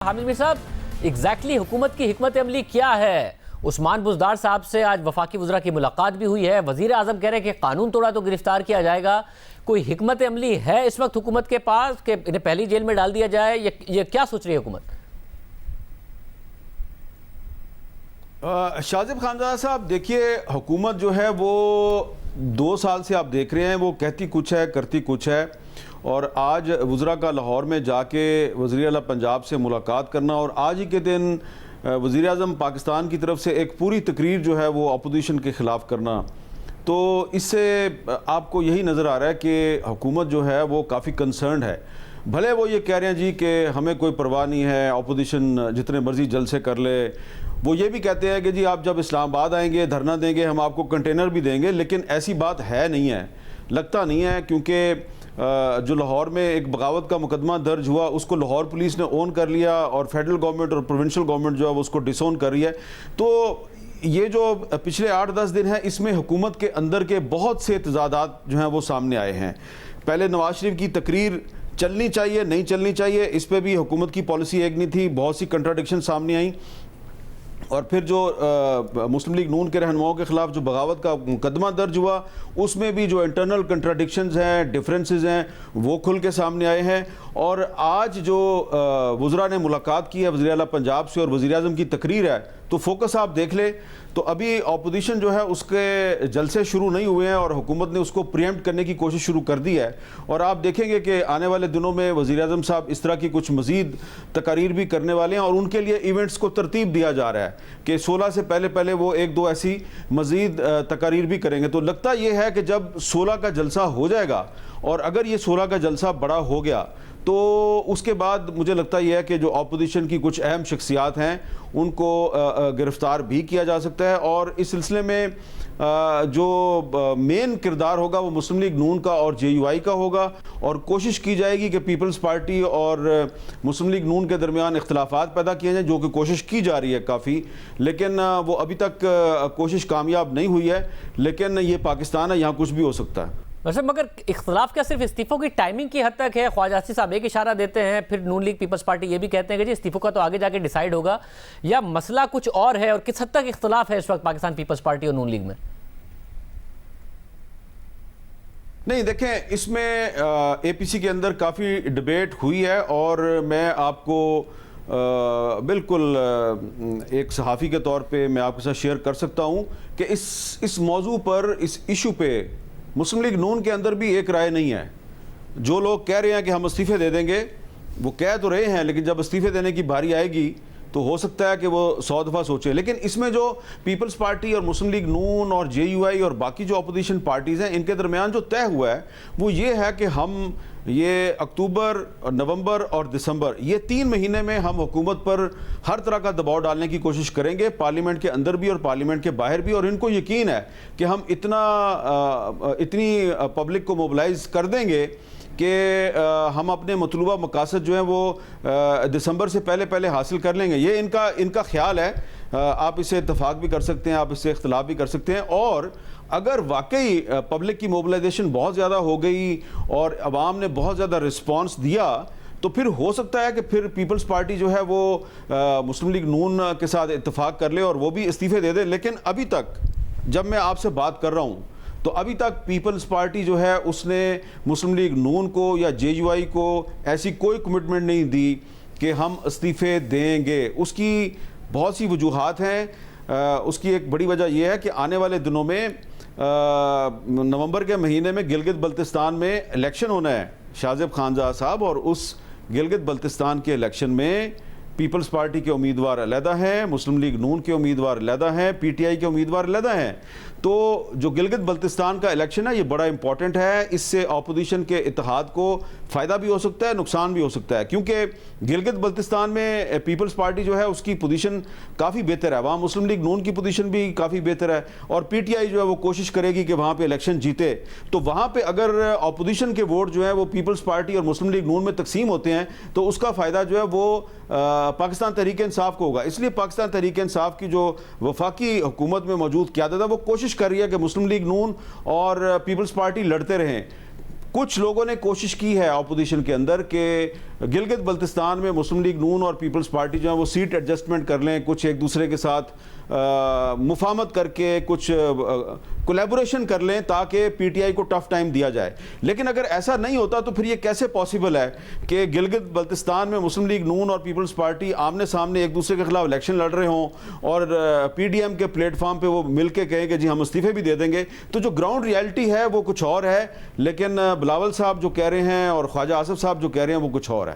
حامد میر صاحب ایگزیکٹلی حکومت کی حکمت عملی کیا ہے؟ عثمان بزدار صاحب سے آج وفاقی وزراء کی ملاقات بھی ہوئی ہے، وزیر اعظم کہہ رہے ہیں کہ قانون توڑا تو گرفتار کیا جائے گا۔ کوئی حکمت عملی ہے اس وقت حکومت کے پاس کہ انہیں پہلی جیل میں ڈال دیا جائے؟ یہ کیا سوچ رہی ہے حکومت؟ شاذب خانزادہ صاحب دیکھیے، حکومت جو ہے وہ 2 سال سے آپ دیکھ رہے ہیں وہ کہتی کچھ ہے کرتی کچھ ہے، اور آج وزراء کا لاہور میں جا کے وزیر اعلیٰ پنجاب سے ملاقات کرنا اور آج ہی کے دن وزیر اعظم پاکستان کی طرف سے ایک پوری تقریر جو ہے وہ اپوزیشن کے خلاف کرنا، تو اس سے آپ کو یہی نظر آ رہا ہے کہ حکومت جو ہے وہ کافی کنسرنڈ ہے۔ بھلے وہ یہ کہہ رہے ہیں جی کہ ہمیں کوئی پرواہ نہیں ہے، اپوزیشن جتنے مرضی جلسے کر لے، وہ یہ بھی کہتے ہیں کہ جی آپ جب اسلام آباد آئیں گے دھرنا دیں گے ہم آپ کو کنٹینر بھی دیں گے، لیکن ایسی بات ہے نہیں ہے، لگتا نہیں ہے، کیونکہ جو لاہور میں ایک بغاوت کا مقدمہ درج ہوا اس کو لاہور پولیس نے اون کر لیا اور فیڈرل گورنمنٹ اور پروونشل گورنمنٹ جو ہے وہ اس کو ڈس اون کر رہی ہے۔ تو یہ جو پچھلے 8-10 دن ہیں اس میں حکومت کے اندر کے بہت سے تضادات جو ہیں وہ سامنے آئے ہیں۔ پہلے نواز شریف کی تقریر چلنی چاہیے نہیں چلنی چاہیے، اس پہ بھی حکومت کی پالیسی ایک نہیں تھی، بہت سی کنٹراڈکشن سامنے آئیں، اور پھر جو مسلم لیگ نون کے رہنماؤں کے خلاف جو بغاوت کا مقدمہ درج ہوا اس میں بھی جو انٹرنل کنٹراڈکشنز ہیں، ڈیفرنسز ہیں، وہ کھل کے سامنے آئے ہیں۔ اور آج جو وزراء نے ملاقات کی ہے وزیر اعلیٰ پنجاب سے اور وزیر اعظم کی تقریر ہے، تو فوکس آپ دیکھ لیں تو ابھی اپوزیشن جو ہے اس کے جلسے شروع نہیں ہوئے ہیں اور حکومت نے اس کو پریمپٹ کرنے کی کوشش شروع کر دی ہے، اور آپ دیکھیں گے کہ آنے والے دنوں میں وزیر اعظم صاحب اس طرح کی کچھ مزید تقاریر بھی کرنے والے ہیں، اور ان کے لیے ایونٹس کو ترتیب دیا جا رہا ہے کہ 16 سے پہلے وہ 1-2 ایسی مزید تقاریر بھی کریں گے۔ تو لگتا یہ ہے کہ جب 16 کا جلسہ ہو جائے گا، اور اگر یہ 16 کا جلسہ بڑا ہو گیا تو اس کے بعد مجھے لگتا یہ ہے کہ جو اپوزیشن کی کچھ اہم شخصیات ہیں ان کو گرفتار بھی کیا جا سکتا ہے، اور اس سلسلے میں جو مین کردار ہوگا وہ مسلم لیگ نون کا اور JUI کا ہوگا، اور کوشش کی جائے گی کہ پیپلز پارٹی اور مسلم لیگ نون کے درمیان اختلافات پیدا کیے جائیں، جو کہ کوشش کی جا رہی ہے کافی، لیکن وہ ابھی تک کوشش کامیاب نہیں ہوئی ہے۔ لیکن یہ پاکستان ہے، یہاں کچھ بھی ہو سکتا ہے۔ ویسے مگر اختلاف کیا صرف استعفوں کی ٹائمنگ کی حد تک ہے؟ خواجہ حسین صاحب ایک اشارہ دیتے ہیں، پھر نون لیگ پیپلز پارٹی یہ بھی کہتے ہیں کہ جی استعفوں کا تو آگے جا کے ڈیسائیڈ ہوگا، یا مسئلہ کچھ اور ہے؟ اور کس حد تک اختلاف ہے اس وقت پاکستان پیپلز پارٹی اور نون لیگ میں؟ نہیں دیکھیں، اس میں APC کے اندر کافی ڈیبیٹ ہوئی ہے، اور میں آپ کو بالکل ایک صحافی کے طور پہ میں آپ کے ساتھ شیئر کر سکتا ہوں کہ اس موضوع پر، اس ایشو پہ مسلم لیگ نون کے اندر بھی ایک رائے نہیں ہے۔ جو لوگ کہہ رہے ہیں کہ ہم استعفے دے دیں گے وہ کہہ تو رہے ہیں، لیکن جب استعفے دینے کی باری آئے گی تو ہو سکتا ہے کہ وہ 100 دفعہ سوچیں۔ لیکن اس میں جو پیپلز پارٹی اور مسلم لیگ نون اور JUI اور باقی جو اپوزیشن پارٹیز ہیں ان کے درمیان جو طے ہوا ہے وہ یہ ہے کہ ہم یہ اکتوبر، نومبر اور دسمبر، یہ 3 مہینے میں ہم حکومت پر ہر طرح کا دباؤ ڈالنے کی کوشش کریں گے، پارلیمنٹ کے اندر بھی اور پارلیمنٹ کے باہر بھی، اور ان کو یقین ہے کہ ہم اتنی پبلک کو موبلائز کر دیں گے کہ ہم اپنے مطلوبہ مقاصد جو ہیں وہ دسمبر سے پہلے حاصل کر لیں گے۔ یہ ان کا خیال ہے۔ آپ اس سے اتفاق بھی کر سکتے ہیں، آپ اس سے اختلاف بھی کر سکتے ہیں، اور اگر واقعی پبلک کی موبلائزیشن بہت زیادہ ہو گئی اور عوام نے بہت زیادہ رسپانس دیا تو پھر ہو سکتا ہے کہ پھر پیپلز پارٹی جو ہے وہ مسلم لیگ نون کے ساتھ اتفاق کر لے اور وہ بھی استعفے دے دے۔ لیکن ابھی تک جب میں آپ سے بات کر رہا ہوں تو ابھی تک پیپلز پارٹی جو ہے اس نے مسلم لیگ نون کو یا JUI کو ایسی کوئی کمٹمنٹ نہیں دی کہ ہم استعفے دیں گے۔ اس کی بہت سی وجوہات ہیں۔ اس کی ایک بڑی وجہ یہ ہے کہ آنے والے دنوں میں نومبر کے مہینے میں گلگت بلتستان میں الیکشن ہونا ہے شاذب خانزادہ صاحب، اور اس گلگت بلتستان کے الیکشن میں پیپلز پارٹی کے امیدوار علیحدہ ہیں، مسلم لیگ نون کے امیدوار علیحدہ ہیں، PTI کے امیدوار علیحدہ ہیں۔ تو جو گلگت بلتستان کا الیکشن ہے یہ بڑا امپورٹنٹ ہے، اس سے اپوزیشن کے اتحاد کو فائدہ بھی ہو سکتا ہے، نقصان بھی ہو سکتا ہے، کیونکہ گلگت بلتستان میں پیپلز پارٹی جو ہے اس کی پوزیشن کافی بہتر ہے، وہاں مسلم لیگ نون کی پوزیشن بھی کافی بہتر ہے، اور PTI جو ہے وہ کوشش کرے گی کہ وہاں پہ الیکشن جیتے۔ تو وہاں پہ اگر اپوزیشن کے ووٹ جو ہے وہ پیپلز پارٹی اور مسلم لیگ نون میں تقسیم ہوتے ہیں تو اس کا فائدہ جو ہے وہ پاکستان تحریک انصاف کو ہوگا۔ اس لیے پاکستان تحریک انصاف کی جو وفاقی حکومت میں موجود قیادت ہے وہ کوشش کر رہی ہے کہ مسلم لیگ نون اور پیپلز پارٹی لڑتے رہیں۔ کچھ لوگوں نے کوشش کی ہے اپوزیشن کے اندر کہ گلگت بلتستان میں مسلم لیگ نون اور پیپلز پارٹی جو ہے وہ سیٹ ایڈجسٹمنٹ کر لیں, کچھ ایک دوسرے کے ساتھ مفاہمت کر کے کچھ کولیبوریشن کر لیں تاکہ پی ٹی آئی کو ٹف ٹائم دیا جائے. لیکن اگر ایسا نہیں ہوتا تو پھر یہ کیسے پاسبل ہے کہ گلگت بلتستان میں مسلم لیگ نون اور پیپلز پارٹی آمنے سامنے ایک دوسرے کے خلاف الیکشن لڑ رہے ہوں اور پی ڈی ایم کے پلیٹ فارم پہ وہ مل کے کہیں کہ جی ہم استعفے بھی دے دیں گے. تو جو گراؤنڈ ریالٹی ہے وہ کچھ اور ہے, لیکن بلاول صاحب جو کہہ رہے ہیں اور خواجہ آصف صاحب جو کہہ رہے ہیں وہ کچھ اور ہے.